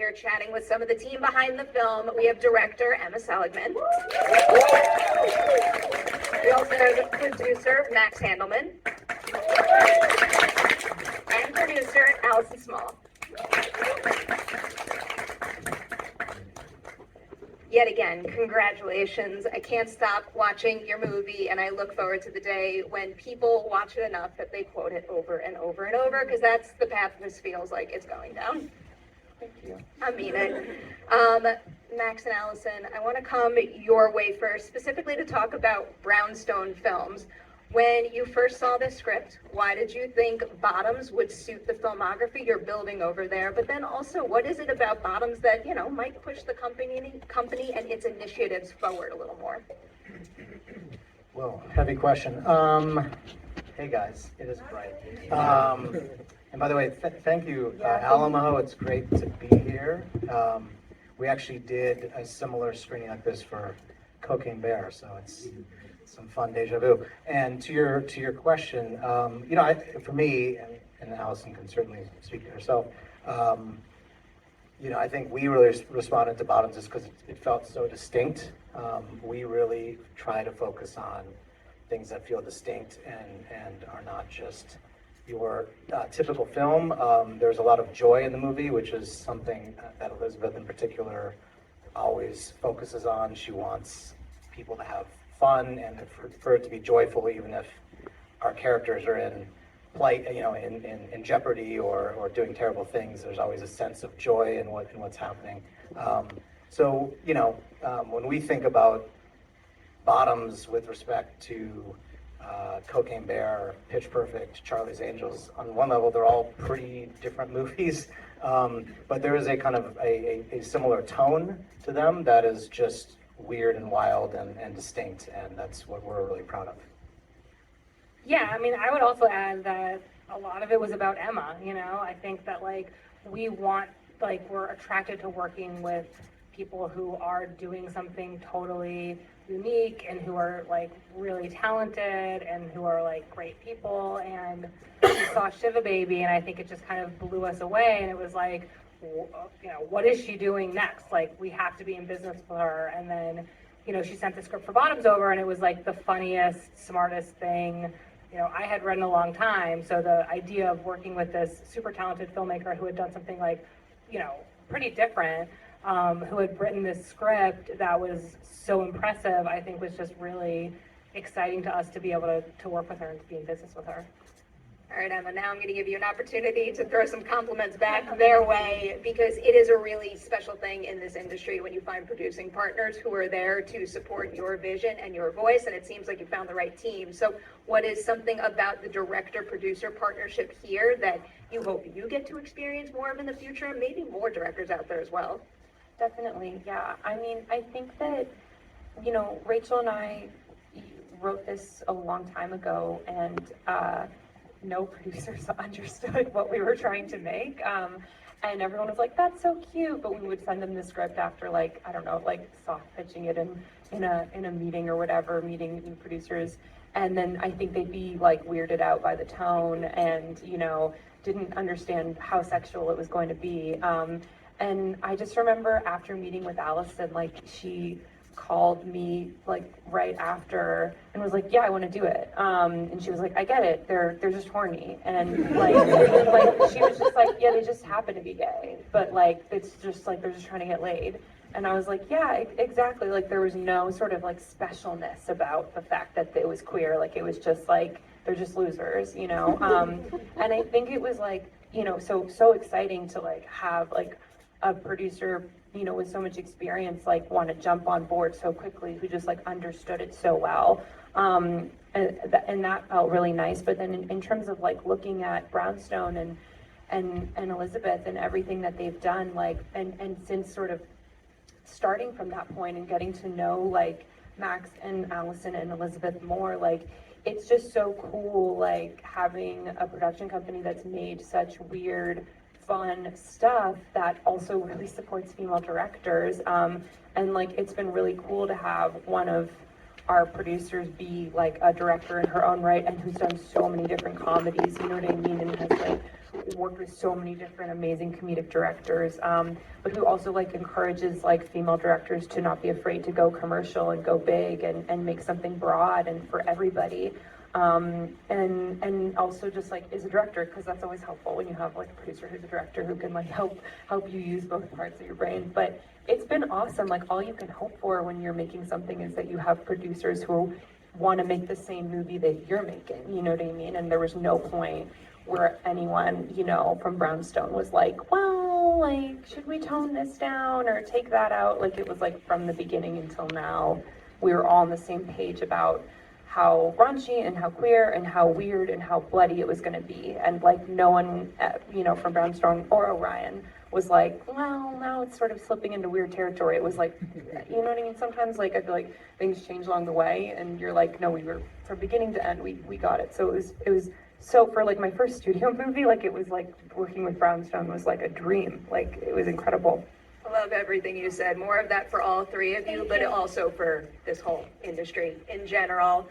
here chatting with some of the team behind the film. We have director Emma Seligman. We also have producer Max Handelman. And producer Alison Small. Yet again, congratulations. I can't stop watching your movie, and I look forward to the day when people watch it enough that they quote it over and over and over, because that's the path this feels like it's going down. Thank you. I mean it. Max and Alison, I want to come your way first, specifically to talk about Brownstone Films. When you first saw this script, why did you think Bottoms would suit the filmography you're building over there? But then also, what is it about Bottoms that, you know, might push the company and its initiatives forward a little more? Well, heavy question. Hey guys, it is bright. And by the way, thank you, Alamo. It's great to be here. We actually did a similar screening like this for Cocaine Bear, so it's some fun deja vu. And to your question, you know, for me, and Alison can certainly speak to herself, you know, I think we really responded to Bottoms just because it felt so distinct. We really try to focus on things that feel distinct and are not just your typical film. There's a lot of joy in the movie, which is something that Elizabeth in particular always focuses on. She wants people to have fun and for it to be joyful, even if our characters are in plight, you know, in jeopardy or doing terrible things. There's always a sense of joy in what's happening. So, you know, when we think about Bottoms with respect to Cocaine Bear, Pitch Perfect, Charlie's Angels, on one level, they're all pretty different movies, but there is a kind of a similar tone to them that is just weird and wild and distinct, and that's what we're really proud of. Yeah, I mean, I would also add that a lot of it was about Emma, you know? I think that, like, we're attracted to working with people who are doing something totally unique and who are, like, really talented and who are, like, great people. And we saw Shiva Baby, and I think it just kind of blew us away, and it was like, you know, what is she doing next? Like, we have to be in business with her. And then, you know, she sent the script for Bottoms over, and it was like the funniest, smartest thing, you know, I had read in a long time. So the idea of working with this super talented filmmaker who had done something like, you know, pretty different, who had written this script that was so impressive, I think was just really exciting to us to be able to work with her and to be in business with her. All right, Emma, now I'm going to give you an opportunity to throw some compliments back their way, because it is a really special thing in this industry when you find producing partners who are there to support your vision and your voice, and it seems like you found the right team. So what is something about the director-producer partnership here that you hope you get to experience more of in the future, and maybe more directors out there as well? Definitely, yeah. I mean, I think that, you know, Rachel and I wrote this a long time ago, and no producers understood what we were trying to make. And everyone was like, that's so cute. But we would send them the script after, like, I don't know, like soft pitching it in a meeting or whatever, meeting new producers. And then I think they'd be like weirded out by the tone and, you know, didn't understand how sexual it was going to be. And I just remember after meeting with Allison, like, she called me like right after and was like, yeah, I want to do it. And she was like, I get it, they're just horny. And like she was just like, yeah, they just happen to be gay, but like it's just like they're just trying to get laid. And I was like, yeah, exactly. Like there was no sort of like specialness about the fact that it was queer. Like it was just like they're just losers, you know. And I think it was like, you know, so exciting to like have like a producer, you know, with so much experience, like want to jump on board so quickly, who just like understood it so well. And that felt really nice. But then in terms of like looking at Brownstone and Elizabeth and everything that they've done, like, and since sort of starting from that point and getting to know like Max and Alison and Elizabeth more, like it's just so cool, like having a production company that's made such weird, fun stuff that also really supports female directors. And like it's been really cool to have one of our producers be like a director in her own right and who's done so many different comedies, you know what I mean, and has like worked with so many different amazing comedic directors, but who also like encourages like female directors to not be afraid to go commercial and go big and make something broad and for everybody. And also just like is a director, because that's always helpful when you have like a producer who's a director who can like help you use both parts of your brain. But it's been awesome. Like all you can hope for when you're making something is that you have producers who want to make the same movie that you're making, you know what I mean? And there was no point where anyone, you know, from Brownstone was like, well, like, should we tone this down or take that out? Like it was like from the beginning until now, we were all on the same page about how raunchy and how queer and how weird and how bloody it was going to be. And like no one, you know, from Brownstone or Orion was like, well, now it's sort of slipping into weird territory. It was like, you know what I mean? Sometimes like I feel like things change along the way and you're like, no, we were from beginning to end, we got it. So it was so for like my first studio movie, like it was like working with Brownstone was like a dream. Like it was incredible. I love everything you said. More of that for all three of you, but also for this whole industry in general.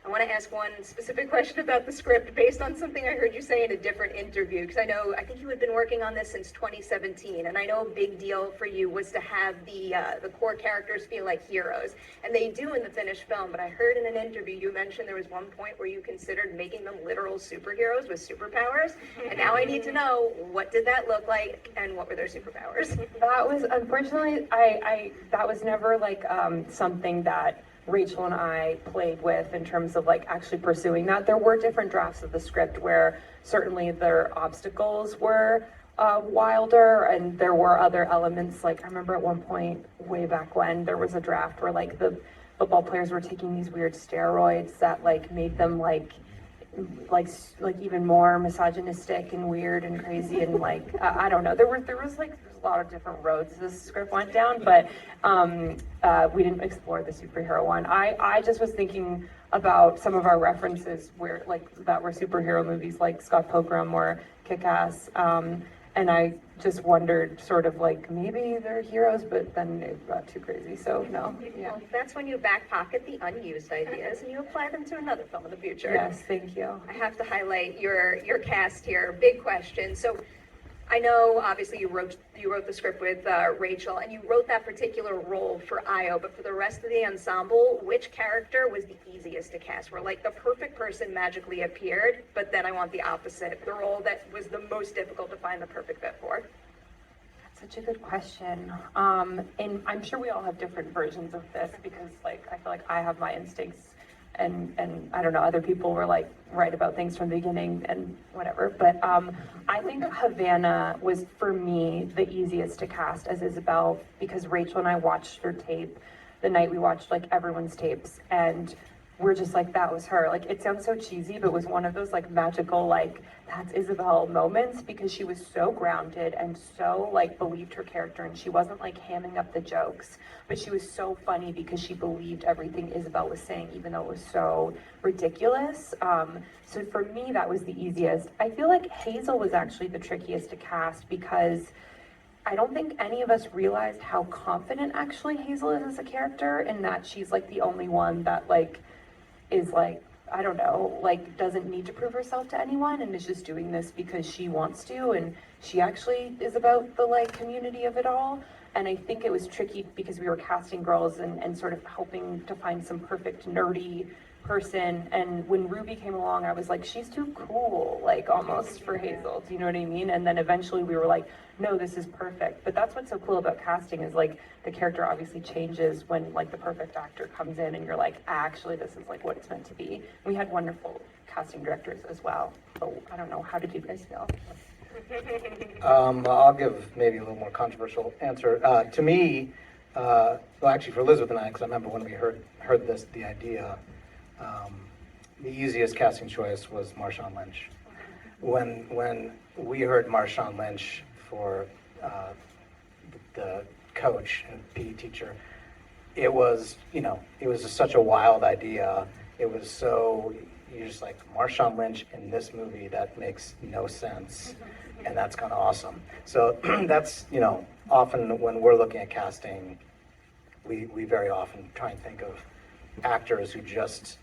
I want to ask one specific question about the script based on something I heard you say in a different interview, because I think you had been working on this since 2017, and I know a big deal for you was to have the core characters feel like heroes, and they do in the finished film, but I heard in an interview you mentioned there was one point where you considered making them literal superheroes with superpowers, and now I need to know, what did that look like, and what were their superpowers? That was, unfortunately, that was never like something that Rachel and I played with in terms of like actually pursuing that. There were different drafts of the script where certainly their obstacles were wilder, and there were other elements. Like I remember at one point way back when there was a draft where like the football players were taking these weird steroids that like made them like even more misogynistic and weird and crazy and like I don't know. There was like a lot of different roads this script went down, but we didn't explore the superhero one. I just was thinking about some of our references where like that were superhero movies like Scott Pilgrim or Kick-Ass, and I just wondered sort of like maybe they're heroes, but then it got too crazy, so no. Yeah. Well, that's when you back pocket the unused ideas and you apply them to another film in the future. Yes, thank you. I have to highlight your cast here. Big question. So I know obviously you wrote the script with Rachel, and you wrote that particular role for Io, but for the rest of the ensemble, which character was the easiest to cast? Where like the perfect person magically appeared, but then I want the opposite, the role that was the most difficult to find the perfect fit for? That's such a good question. And I'm sure we all have different versions of this because like I feel like I have my instincts and I don't know, other people were like right about things from the beginning and whatever. But I think Havana was for me the easiest to cast as Isabel because Rachel and I watched her tape the night we watched like everyone's tapes, and we're just like, that was her. Like it sounds so cheesy, but it was one of those like magical like that's Isabel moments because she was so grounded and so like believed her character, and she wasn't like hamming up the jokes, but she was so funny because she believed everything Isabel was saying even though it was so ridiculous. So for me that was the easiest. I feel like Hazel was actually the trickiest to cast because I don't think any of us realized how confident actually Hazel is as a character, and that she's like the only one that like is like, I don't know, like doesn't need to prove herself to anyone and is just doing this because she wants to, and she actually is about the like community of it all. And I think it was tricky because we were casting girls and sort of hoping to find some perfect nerdy person, and when Ruby came along I was like, she's too cool, like almost for Hazel, do you know what I mean? And then eventually we were like, no, this is perfect. But that's what's so cool about casting is like the character obviously changes when like the perfect actor comes in and you're like, actually this is like what it's meant to be. We had wonderful casting directors as well, so I don't know, how did you guys feel? I'll give maybe a little more controversial answer. To me, well actually for Elizabeth and I, because I remember when we heard the idea, the easiest casting choice was Marshawn Lynch. When we heard Marshawn Lynch for the coach and PE teacher, it was just such a wild idea. It was so, you're just like, Marshawn Lynch in this movie, that makes no sense, and that's kind of awesome. So that's, often when we're looking at casting, we very often try and think of actors who just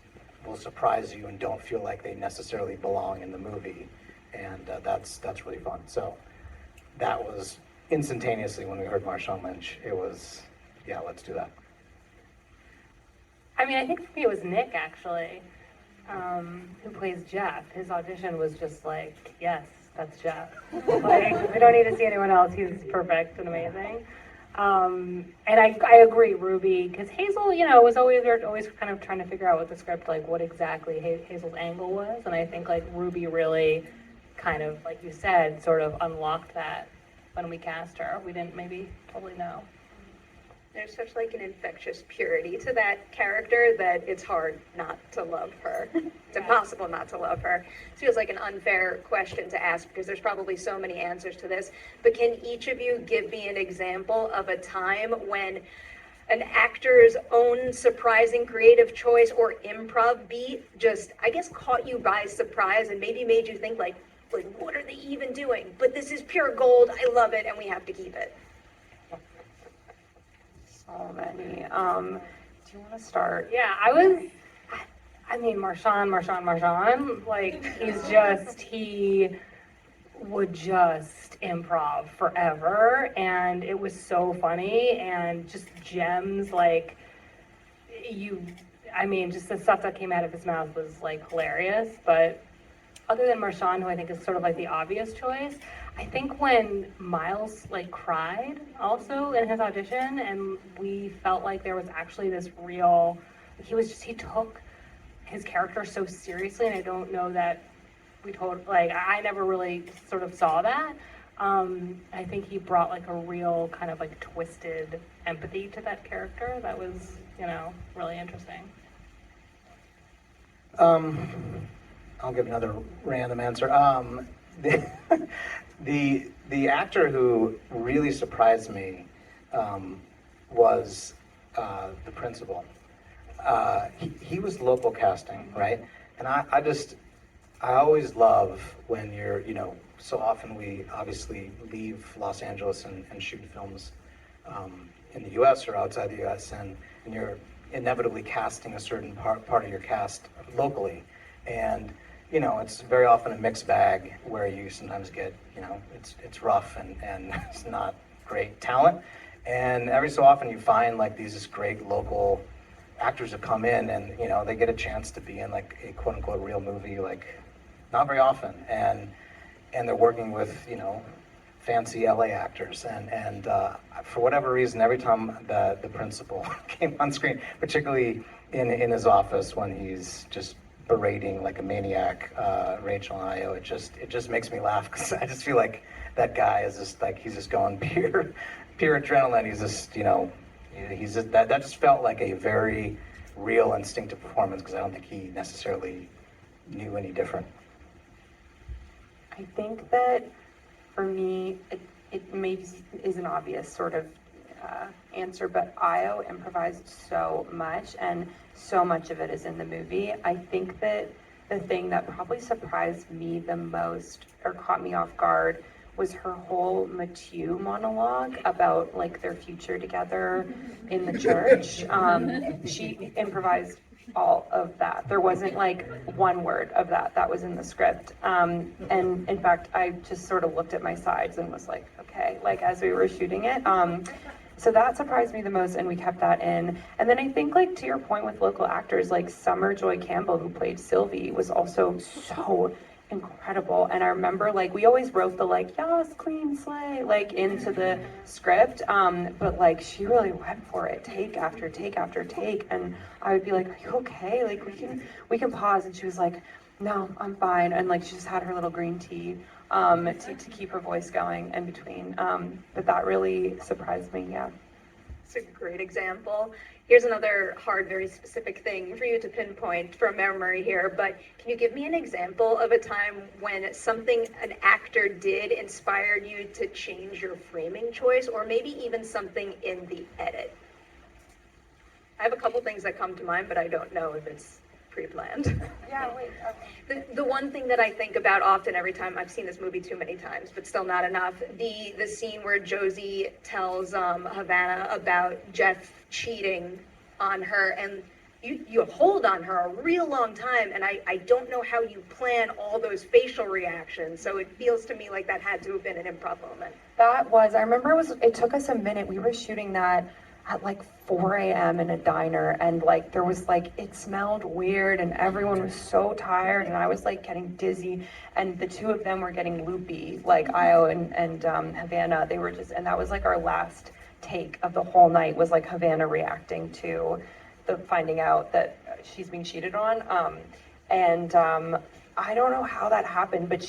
will surprise you and don't feel like they necessarily belong in the movie. and that's really fun. So that was instantaneously when we heard Marshawn Lynch, it was, yeah, let's do that. I mean, I think for me it was Nick, actually, who plays Jeff. His audition was just like, yes, that's Jeff. Like, we don't need to see anyone else. He's perfect and amazing. And I agree, Ruby, because Hazel, you know, was always kind of trying to figure out with the script, like, what exactly Hazel's angle was. And I think, like, Ruby really kind of, like you said, sort of unlocked that when we cast her. We didn't maybe totally know. There's such like an infectious purity to that character that it's hard not to love her. It's impossible not to love her. It feels like an unfair question to ask because there's probably so many answers to this. But can each of you give me an example of a time when an actor's own surprising creative choice or improv beat just, I guess, caught you by surprise and maybe made you think like, what are they even doing? But this is pure gold. I love it, and we have to keep it. So many. Do you want to start? Yeah, I mean, Marshawn, like, he would just improv forever, and it was so funny, and just gems, like, just the stuff that came out of his mouth was, like, hilarious, but other than Marshawn, who I think is sort of, like, the obvious choice, I think when Miles like cried also in his audition, and we felt like there was actually this real, he took his character so seriously, and I don't know that I never really sort of saw that. I think he brought like a real kind of like twisted empathy to that character that was, you know, really interesting. I'll give another random answer. The actor who really surprised me was the principal. He was local casting, right? And I always love when you're, you know, so often we obviously leave Los Angeles and shoot films in the U.S. or outside the U.S. and you're inevitably casting a certain part of your cast locally. And you know, it's very often a mixed bag where you sometimes get, you know, it's rough and it's not great talent. And every so often you find like these great local actors that come in and, you know, they get a chance to be in like a quote unquote real movie, like not very often. And they're working with, you know, fancy LA actors. And for whatever reason, every time the principal came on screen, particularly in his office when he's just berating like a maniac, Rachel and Io, it just makes me laugh because I just feel like that guy is just like, he's just going pure adrenaline. He's just, you know, that just felt like a very real instinctive performance because I don't think he necessarily knew any different. I think that for me, it maybe is an obvious sort of answer, but Io improvised so much, and so much of it is in the movie. I think that the thing that probably surprised me the most or caught me off guard was her whole Mathieu monologue about like their future together in the church. She improvised all of that. There wasn't like one word of that was in the script. And in fact, I just sort of looked at my sides and was like, okay, like as we were shooting it. So that surprised me the most, and we kept that in. And then I think, like, to your point with local actors, like Summer Joy Campbell, who played Sylvie, was also so incredible. And I remember, like, we always wrote the, like, yes, clean slay, like, into the script. But, like, she really went for it, take after take after take. And I would be like, are you okay? Like, we can pause. And she was like, no, I'm fine. And, like, she just had her little green tea. To keep her voice going in between. But that really surprised me, yeah. It's a great example. Here's another hard, very specific thing for you to pinpoint from memory here, but can you give me an example of a time when something an actor did inspired you to change your framing choice, or maybe even something in the edit? I have a couple things that come to mind, but I don't know if it's pre-planned. Yeah, wait. The one thing that I think about often every time, I've seen this movie too many times, but still not enough, the scene where Josie tells Havana about Jeff cheating on her, and you hold on her a real long time, and I don't know how you plan all those facial reactions, so it feels to me like that had to have been an improv moment. I remember it took us a minute. We were shooting that at like 4 a.m. in a diner, and like there was like, it smelled weird and everyone was so tired and I was like getting dizzy, and the two of them were getting loopy, like Io and Havana. They were just, and that was like our last take of the whole night, was like Havana reacting to the finding out that she's being cheated on. I don't know how that happened, but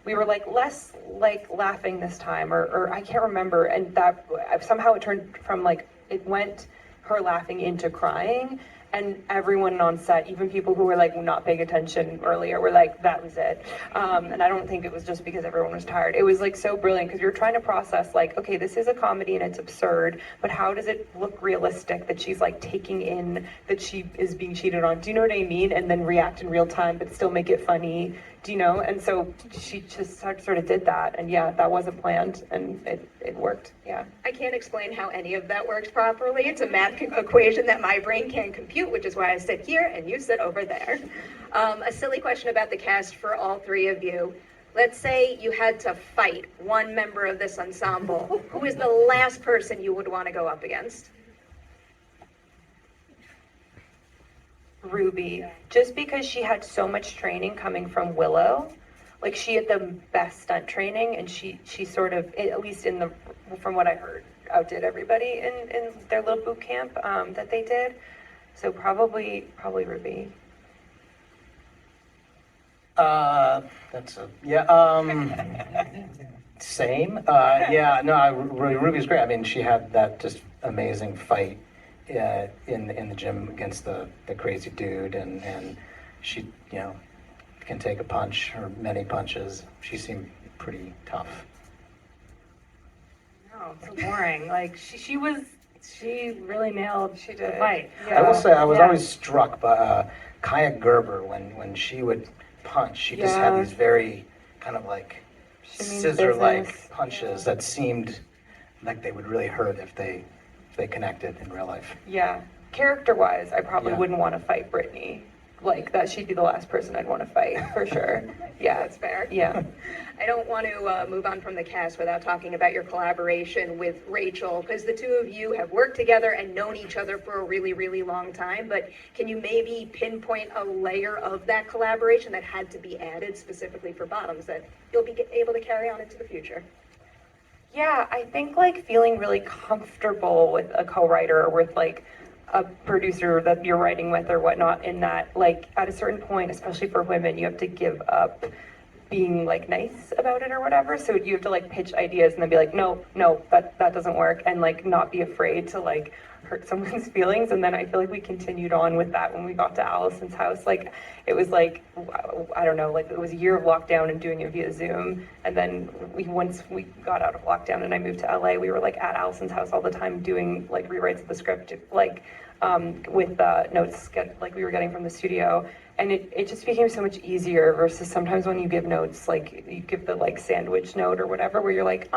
we were like less like laughing this time, or I can't remember, and that somehow it turned from like, it went her laughing into crying, and everyone on set, even people who were like not paying attention earlier, were like, that was it. And I don't think it was just because everyone was tired. It was like so brilliant, because you're trying to process like, okay, this is a comedy and it's absurd, but how does it look realistic that she's like taking in that she is being cheated on? Do you know what I mean? And then react in real time, but still make it funny. Do you know? And so she just sort of did that, and yeah, that wasn't planned, and it worked. Yeah. I can't explain how any of that works properly. It's a math equation that my brain can't compute, which is why I sit here and you sit over there. A silly question about the cast for all three of you. Let's say you had to fight one member of this ensemble. Who is the last person you would want to go up against? Ruby, just because she had so much training coming from Willow. Like, she had the best stunt training, and she sort of, at least from what I heard, outdid everybody in their little boot camp that they did. So probably Ruby. Same. Ruby's great. I mean, she had that just amazing fight in the gym against the crazy dude, and she, can take a punch or many punches. She seemed pretty tough. No, so boring. Like she really nailed the fight. Yeah. I will say I was always struck by Kaia Gerber when she would punch. She just had these very kind of like scissor-like punches that seemed like they would really hurt if they connected in real life. Yeah, character-wise, I probably wouldn't want to fight Brittany. Like, that she'd be the last person I'd want to fight, for sure. Yeah. That's fair. Yeah. I don't want to move on from the cast without talking about your collaboration with Rachel, because the two of you have worked together and known each other for a really, really long time, but can you maybe pinpoint a layer of that collaboration that had to be added specifically for Bottoms that you'll be able to carry on into the future? Yeah, I think like feeling really comfortable with a co-writer or with like a producer that you're writing with or whatnot, in that like at a certain point, especially for women, you have to give up being like nice about it or whatever. So you have to like pitch ideas and then be like, no, that doesn't work, and like not be afraid to like hurt someone's feelings. And then I feel like we continued on with that when we got to Alison's house. Like it was like, I don't know, like it was a year of lockdown and doing it via Zoom. And then once we got out of lockdown and I moved to LA, we were like at Alison's house all the time doing like rewrites of the script, like with notes like we were getting from the studio. And it just became so much easier versus sometimes when you give notes, like you give the like sandwich note or whatever, where you're like,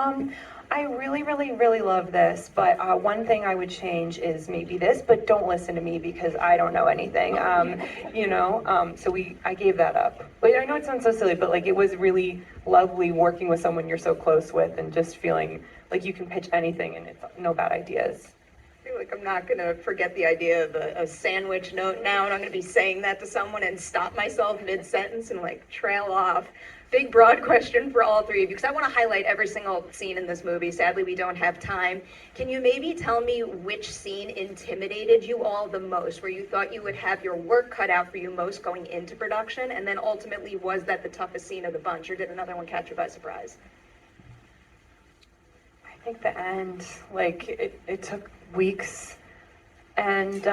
I really, really, really love this, but one thing I would change is maybe this, but don't listen to me because I don't know anything, so I gave that up. But I know it sounds so silly, but like it was really lovely working with someone you're so close with and just feeling like you can pitch anything and it's no bad ideas. I feel like I'm not going to forget the idea of a sandwich note now, and I'm going to be saying that to someone and stop myself mid-sentence and like trail off. Big, broad question for all three of you, because I want to highlight every single scene in this movie. Sadly, we don't have time. Can you maybe tell me which scene intimidated you all the most, where you thought you would have your work cut out for you most going into production, and then ultimately was that the toughest scene of the bunch, or did another one catch you by surprise? I think the end, like it took weeks, and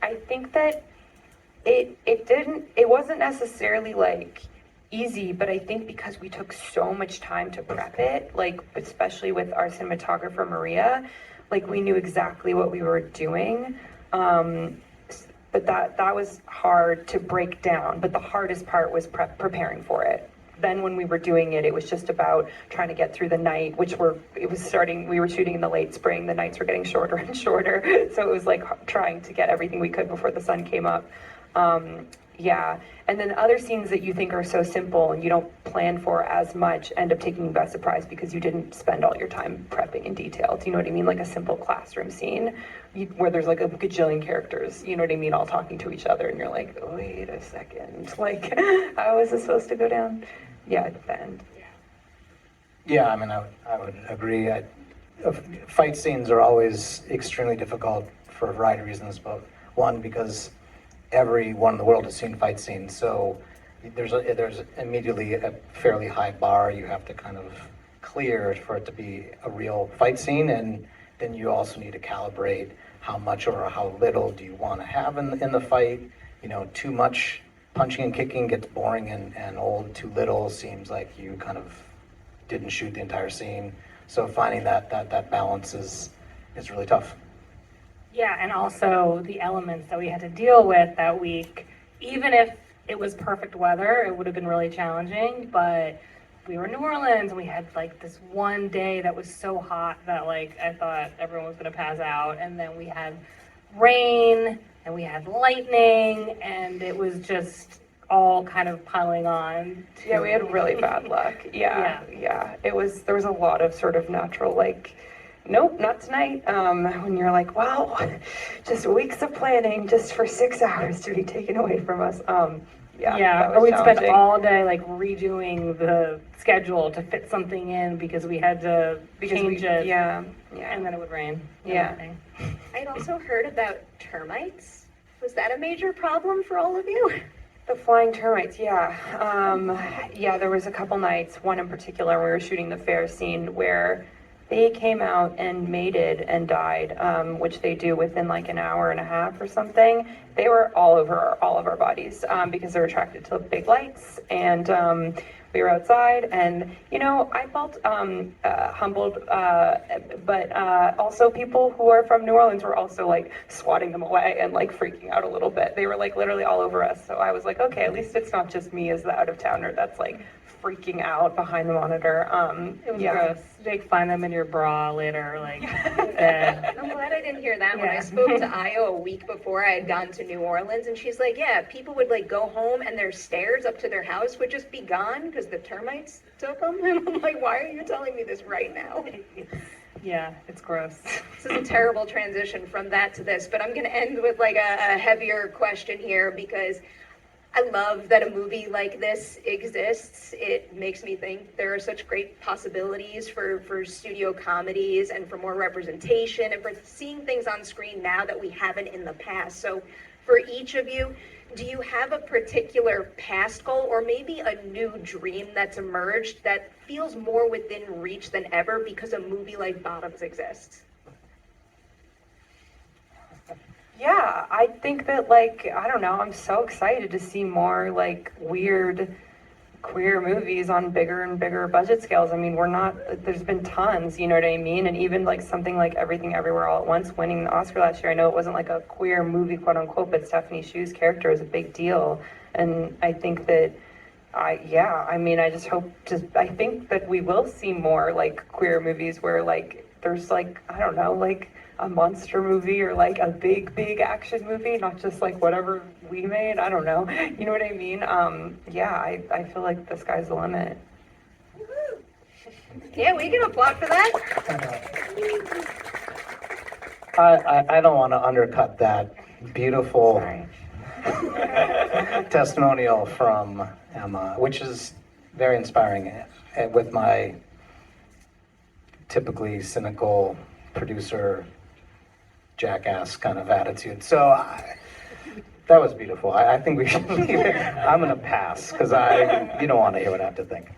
I think that it wasn't necessarily like easy, but I think because we took so much time to prep it, like especially with our cinematographer Maria, like we knew exactly what we were doing, but that was hard to break down, but the hardest part was preparing for it. then when we were doing it, it was just about trying to get through the night, we were shooting in the late spring, the nights were getting shorter and shorter, so it was like trying to get everything we could before the sun came up. Yeah, and then other scenes that you think are so simple and you don't plan for as much end up taking you by surprise because you didn't spend all your time prepping in detail. Do you know what I mean? Like a simple classroom scene where there's like a gajillion characters, you know what I mean, all talking to each other, and you're like, wait a second, like, how is this supposed to go down? Yeah, at the end. Yeah, I mean, I would agree. Fight scenes are always extremely difficult for a variety of reasons, but one, because everyone in the world has seen fight scenes, so there's immediately a fairly high bar you have to kind of clear for it to be a real fight scene, and then you also need to calibrate how much or how little do you want to have in the fight. You know, too much punching and kicking gets boring and old. Too little seems like you kind of didn't shoot the entire scene. So finding that balance is really tough. Yeah, and also the elements that we had to deal with that week, even if it was perfect weather, it would have been really challenging, but we were in New Orleans and we had like this one day that was so hot that like I thought everyone was gonna pass out, and then we had rain and we had lightning, and it was just all kind of piling on. Yeah, we had really bad luck. Yeah. There was a lot of sort of natural, like, nope, not tonight. When you're like, wow, just weeks of planning just for 6 hours to be taken away from us. Yeah, or we'd spend all day like redoing the schedule to fit something in because we had to change it. Yeah. And then it would rain. Yeah. I'd also heard about termites. Was that a major problem for all of you? The flying termites, yeah. Yeah, there was a couple nights, one in particular, we were shooting the fair scene where they came out and mated and died, which they do within like an hour and a half or something. They were all over all of our bodies because they're attracted to big lights, and we were outside, and you know, I felt humbled, but also people who are from New Orleans were also like swatting them away and like freaking out a little bit. They were like literally all over us, so I was like, okay, at least it's not just me as the out-of-towner that's like freaking out behind the monitor. It was gross. They find them in your bra later, like. I'm glad I didn't hear that one. I spoke to Io a week before I had gone to New Orleans, and she's like, yeah, people would like go home and their stairs up to their house would just be gone because the termites took them. And I'm like, why are you telling me this right now? Yeah, it's gross. This is a terrible transition from that to this, but I'm going to end with like a heavier question here, because I love that a movie like this exists. It makes me think there are such great possibilities for studio comedies and for more representation and for seeing things on screen now that we haven't in the past. So for each of you, do you have a particular past goal or maybe a new dream that's emerged that feels more within reach than ever because a movie like Bottoms exists? Yeah, I think that, like, I don't know, I'm so excited to see more, like, weird queer movies on bigger and bigger budget scales. I mean, there's been tons, you know what I mean? And even, like, something like Everything Everywhere All at Once winning the Oscar last year, I know it wasn't, like, a queer movie, quote-unquote, but Stephanie Hsu's character is a big deal. And I think that, I think that we will see more, like, queer movies where, like, there's, like, I don't know, like, a monster movie or like a big action movie, not just like whatever we made. I don't know. You know what I mean? I feel like the sky's the limit. Yeah, we can applaud for that. I don't want to undercut that beautiful testimonial from Emma, which is very inspiring with my typically cynical producer jackass kind of attitude. So that was beautiful. I think we should leave it. I'm going to pass because you don't want to hear what I have to think.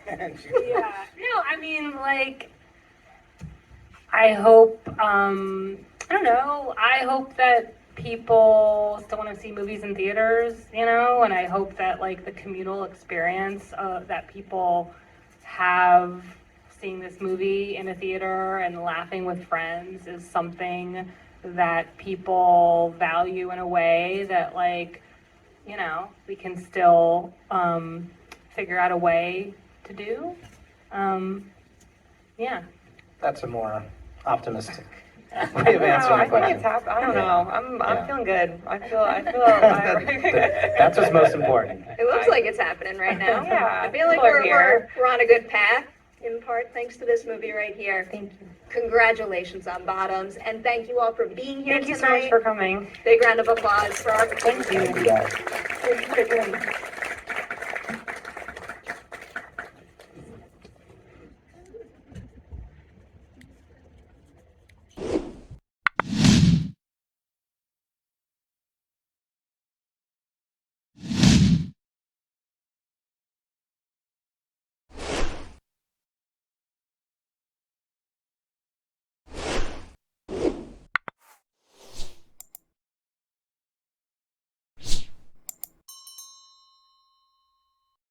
Yeah. No, I mean, like, I hope, I don't know, I hope that people still want to see movies in theaters, you know, and I hope that, like, the communal experience that people have seeing this movie in a theater and laughing with friends is something that people value in a way that, like, you know, we can still figure out a way to do. Yeah. That's a more optimistic way of answering I the think question. it's happened. I don't Yeah. know. I'm Yeah. feeling good. I feel. That's what's most important. It looks like it's happening right now. Yeah, I feel like people are we're here. on a good path, in part thanks to this movie right here. Thank you. Congratulations on Bottoms, and thank you all for being here Thank you so much tonight. for coming. Big round of applause for our Thank you. Yeah. For doing this.